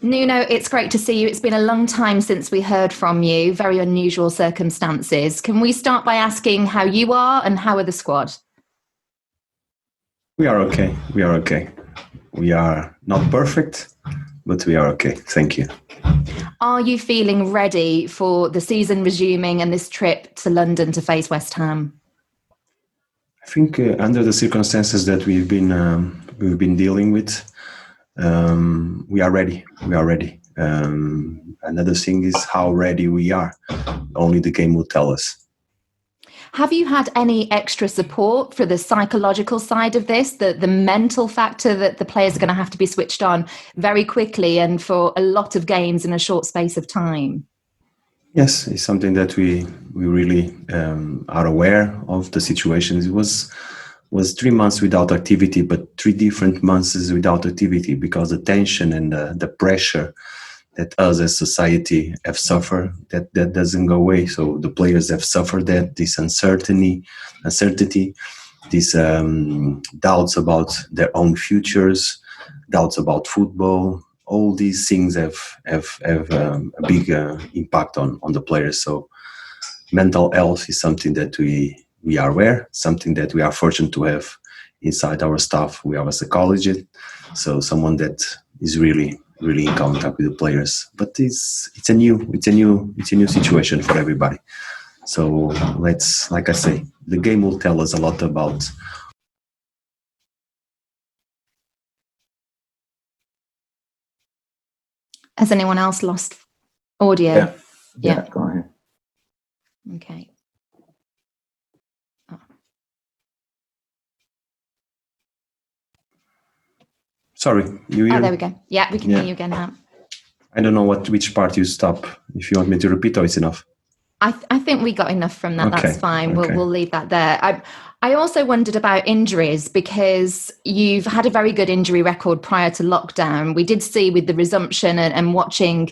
Nuno, it's great to see you. It's been a long time since we heard from you. Very unusual circumstances. Can we start by asking how you are and how are the squad? We are okay. We are okay. We are not perfect, but we are okay. Thank you. Are you feeling ready for the season resuming and this trip to London to face West Ham? I think under the circumstances that we've been dealing with, we are ready. We are ready. Another thing is how ready we are. Only the game will tell us. Have you had any extra support for the psychological side of this, the mental factor that the players are going to have to be switched on very quickly and for a lot of games in a short space of time? Yes, it's something that we really are aware of the situation. It was 3 months without activity, but 3 different months without activity because the tension and the pressure that us as society have suffered, that doesn't go away. So the players have suffered that, this uncertainty, these doubts about their own futures, doubts about football. All these things have a big impact on the players. So mental health is something that we are aware, something that we are fortunate to have inside our staff. We have a psychologist, so someone that is really in contact with the players. But it's a new situation for everybody. So let's, like I say, the game will tell us a lot about. Has anyone else lost audio? Yeah. Go ahead. Okay. Sorry, you hear? Oh, there we go. Yeah, we can hear you again now. I don't know which part you stop. If you want me to repeat, or it's enough. I think we got enough from that. Okay. That's fine. Okay. We'll leave that there. I also wondered about injuries because you've had a very good injury record prior to lockdown. We did see with the resumption and watching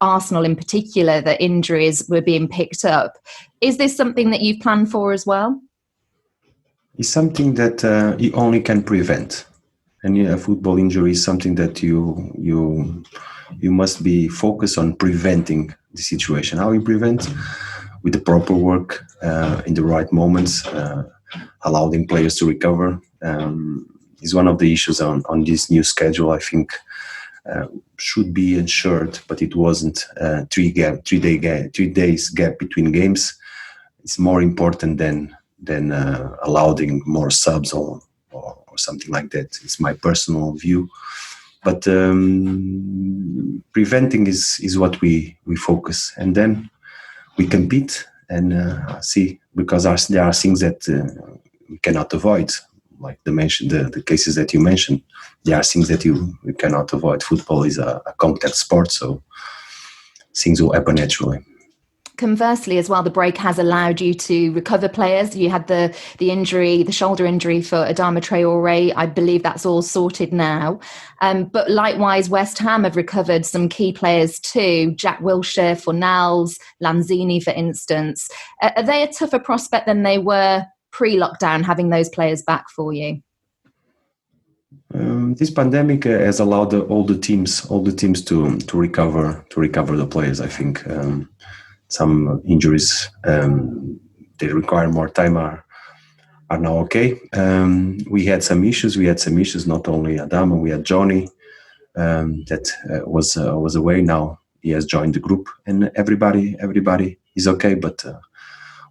Arsenal in particular that injuries were being picked up. Is this something that you've planned for as well? It's something that you only can prevent. And a football injury is something that you must be focused on preventing the situation. How you prevent? With the proper work in the right moments, allowing players to recover is one of the issues on this new schedule. I think should be ensured, but it wasn't. 3 days gap between games. It's more important than allowing more subs or something like that. It's my personal view. But preventing is what we focus, and then we compete and see, because there are things that we cannot avoid, like the cases that you mentioned. There are things that we cannot avoid. Football is a contact sport, so things will happen naturally. Conversely as well, the break has allowed you to recover players. You had the injury, the shoulder injury for Adama Traore. I believe that's all sorted now. But likewise, West Ham have recovered some key players too. Jack Wilshere, Fornals, Lanzini, for instance. Are they a tougher prospect than they were pre-lockdown, having those players back for you? This pandemic has allowed all the teams to recover the players. I think some injuries they require more time are now okay. We had some issues. Not only Adama, we had Johnny that was away. Now he has joined the group, and everybody is okay. But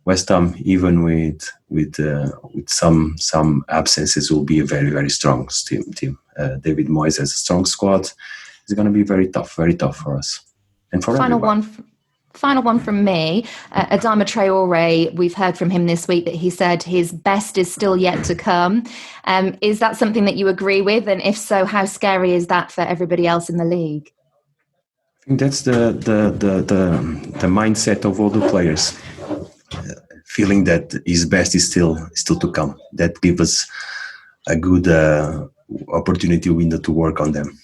West Ham, even with some absences, will be a very, very strong team. David Moyes has a strong squad. It's going to be very tough for us and for everybody. Final one from me. Adama Traore, we've heard from him this week that he said his best is still yet to come. Is that something that you agree with? And if so, how scary is that for everybody else in the league? I think that's the mindset of all the players, feeling that his best is still to come. That gives us a good opportunity window to work on them.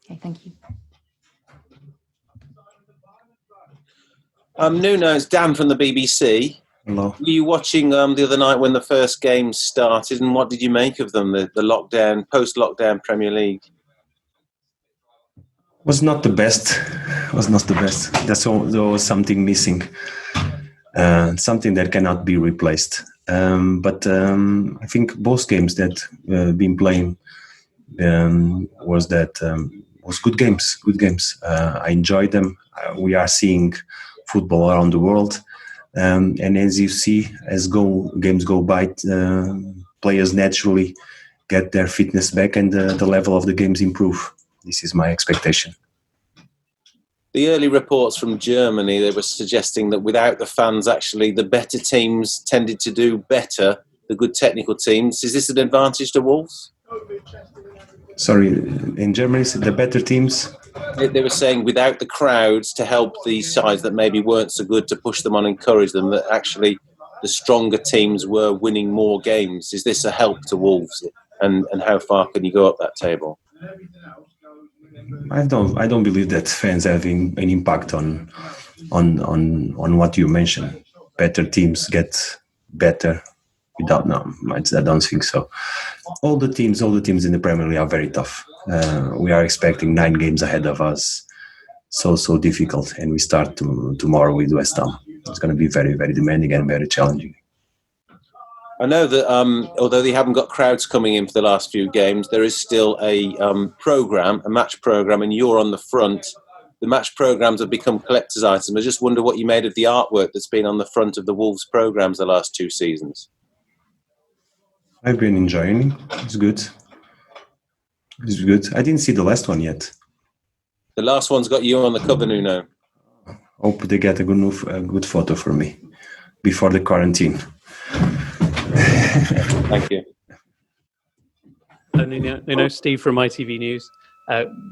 Okay, thank you. Nuno, it's Dan from the BBC. Hello. Were you watching the other night when the first games started, and what did you make of them, the lockdown, post-lockdown Premier League? Was not the best. Was not the best. There was something missing. Something that cannot be replaced. But I think both games that been playing was good games. Good games. I enjoyed them. We are seeing football around the world, and as you see, as games go by, players naturally get their fitness back, and the level of the games improve. This is my expectation. The early reports from Germany, they were suggesting that without the fans, actually, the better teams tended to do better, the good technical teams. Is this an advantage to Wolves? Sorry, in Germany, the better teams? They were saying without the crowds to help these sides that maybe weren't so good, to push them on, encourage them, that actually the stronger teams were winning more games. Is this a help to Wolves? And how far can you go up that table? I don't believe that fans having an impact on what you mentioned. Better teams get better without I don't think so. All the teams in the Premier League are very tough. We are expecting 9 games ahead of us. So difficult, and we start tomorrow with West Ham. It's going to be very, very demanding and very challenging. I know that although they haven't got crowds coming in for the last few games, there is still a match program, and you're on the front. The match programs have become collector's items. I just wonder what you made of the artwork that's been on the front of the Wolves programs the last 2 seasons. I've been enjoying it. It's good. It's good. I didn't see the last one yet. The last one's got you on the cover, Nuno. Hope they get a good photo for me before the quarantine. Thank you. Nuno, Steve from ITV News.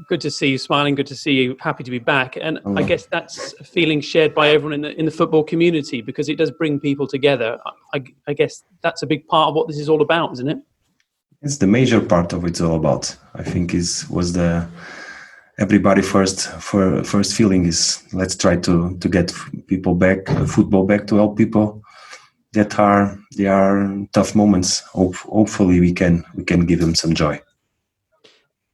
Good to see you smiling. Good to see you happy to be back. And I guess that's a feeling shared by everyone in the football community, because it does bring people together. I guess that's a big part of what this is all about, isn't it? It's the major part of it's all about. I think everybody first feeling is, let's try to get people back, football back, to help people that are tough moments. Hopefully we can give them some joy.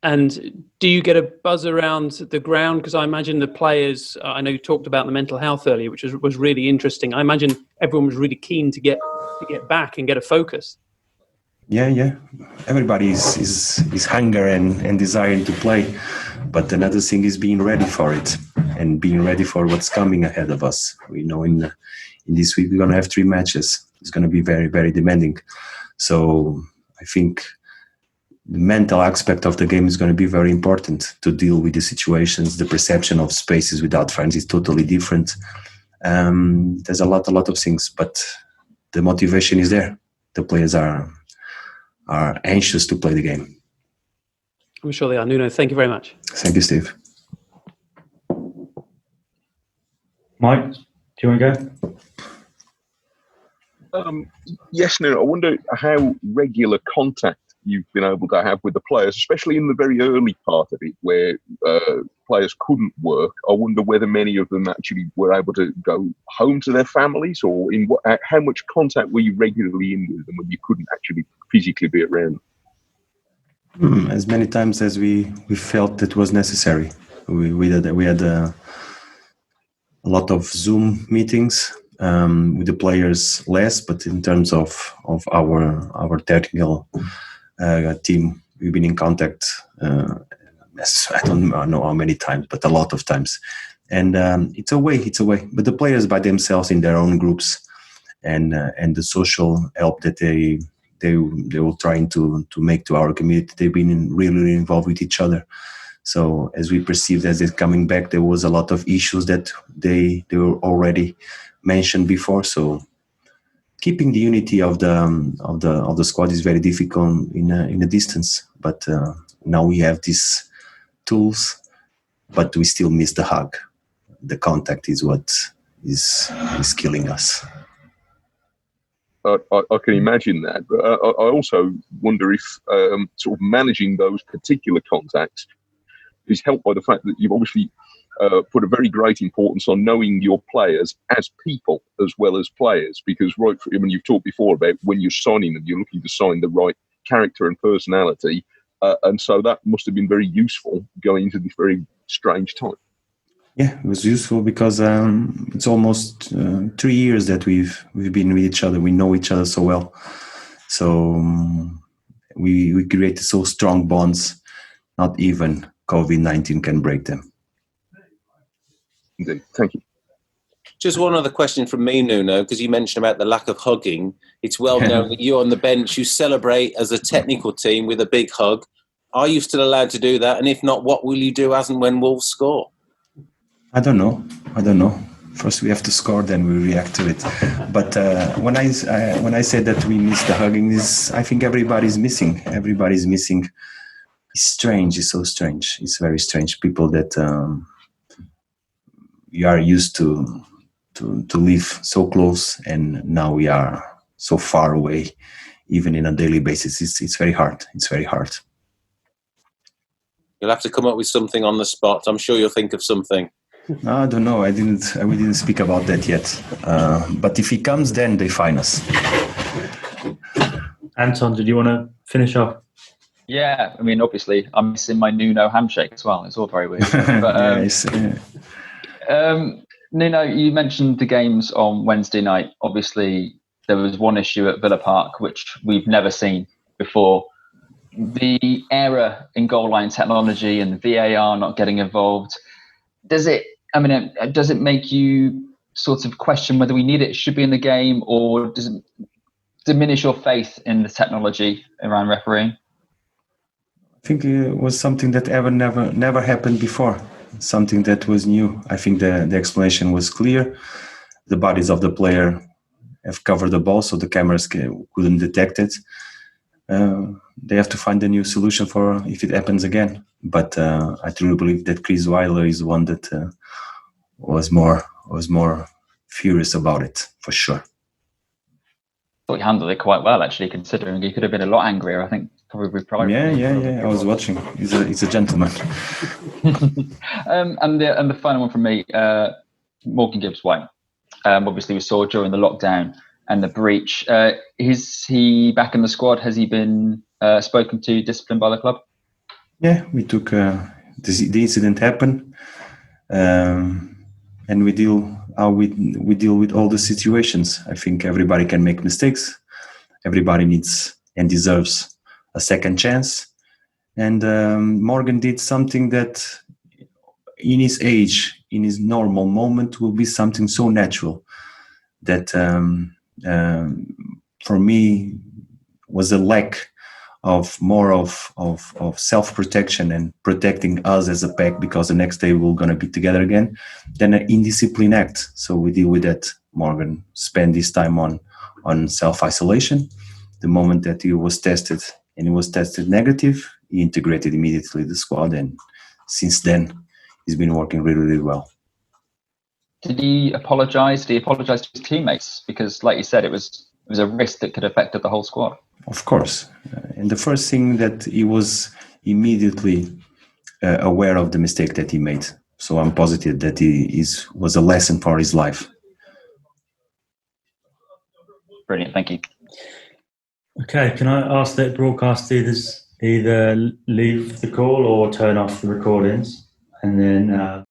And do you get a buzz around the ground? Because I imagine the players, I know you talked about the mental health earlier, which was really interesting. I imagine everyone was really keen to get back and get a focus. Yeah. Everybody is hunger and desiring to play. But another thing is being ready for it and being ready for what's coming ahead of us. We know in this week we're going to have 3 matches. It's going to be very, very demanding. So I think the mental aspect of the game is going to be very important to deal with the situations. The perception of spaces without fans is totally different. There's a lot of things, but the motivation is there. The players are anxious to play the game. I'm sure they are. Nuno, thank you very much. Thank you, Steve. Mike, do you want to go? Yes, Nuno. I wonder how regular contact you've been able to have with the players, especially in the very early part of it where players couldn't work. I wonder whether many of them actually were able to go home to their families, or how much contact were you regularly in with them when you couldn't actually physically be around? As many times as we felt it was necessary. We had a lot of Zoom meetings with the players, less, but in terms of our technical team, we've been in contact. I don't know how many times, but a lot of times. And it's a way. But the players by themselves in their own groups, and the social help that they were trying to make to our community, they've been really involved with each other. So as we perceived as it's coming back, there was a lot of issues that they were already mentioned before. So keeping the unity of the squad is very difficult in a distance. But now we have these tools, but we still miss the hug. The contact is what is killing us. I can imagine that. But I also wonder if sort of managing those particular contacts is helped by the fact that you've obviously put a very great importance on knowing your players as people as well as players. Because you've talked before about when you're signing them, you're looking to sign the right character and personality. And so that must have been very useful going into this very strange time. Yeah, it was useful because it's almost 3 years that we've been with each other. We know each other so well, so we created so strong bonds. Not even COVID-19 can break them. Indeed. Thank you. Just one other question from me, Nuno, because you mentioned about the lack of hugging. It's well known that you on the bench, you celebrate as a technical team with a big hug. Are you still allowed to do that? And if not, what will you do as and when Wolves score? I don't know. First, we have to score, then we react to it. But when I said that we miss the hugging, I think everybody's missing. Everybody's missing. It's strange. It's so strange. It's very strange. People that you are used to live so close, and now we are so far away, even in a daily basis. It's very hard. It's very hard. You'll have to come up with something on the spot. I'm sure you'll think of something. No, I don't know. We didn't speak about that yet. But if he comes, then they find us. Anton, did you want to finish off? Yeah, I mean, obviously, I'm missing my Nuno handshake as well. It's all very weird. But, Nuno, you mentioned the games on Wednesday night. Obviously, there was one issue at Villa Park, which we've never seen before. The error in goal line technology and VAR not getting involved, does it make you sort of question whether we need it, should be in the game, or does it diminish your faith in the technology around refereeing? I think it was something that never happened before. Something that was new. I think the explanation was clear. The bodies of the player have covered the ball, so the cameras couldn't detect it. They have to find a new solution for if it happens again. But I truly believe that Chris Weiler is one that was more furious about it, for sure. I thought he handled it quite well, actually, considering he could have been a lot angrier. I think probably. Yeah. I was watching. He's a gentleman. And the final one from me, Morgan Gibbs-White. Obviously, we saw during the lockdown and the breach. Is he back in the squad? Has he been spoken to, disciplined by the club? Yeah, we took the incident happened, and we deal with all the situations. I think everybody can make mistakes. Everybody needs and deserves a second chance. And Morgan did something that, in his age, in his normal moment, will be something so natural that for me was a lack of more of self-protection and protecting us as a pack, because the next day we're going to be together again, than an indiscipline act. So we deal with that. Morgan spent his time on self-isolation. The moment that he was tested, and he was tested negative, he integrated immediately the squad, and since then he's been working really, really well. Did he apologise? Did he apologise to his teammates? Because, like you said, it was a risk that could have affected the whole squad. Of course. And the first thing that he was immediately aware of the mistake that he made. So I'm positive that was a lesson for his life. Brilliant, thank you. Okay, can I ask that broadcast either leave the call or turn off the recordings, and then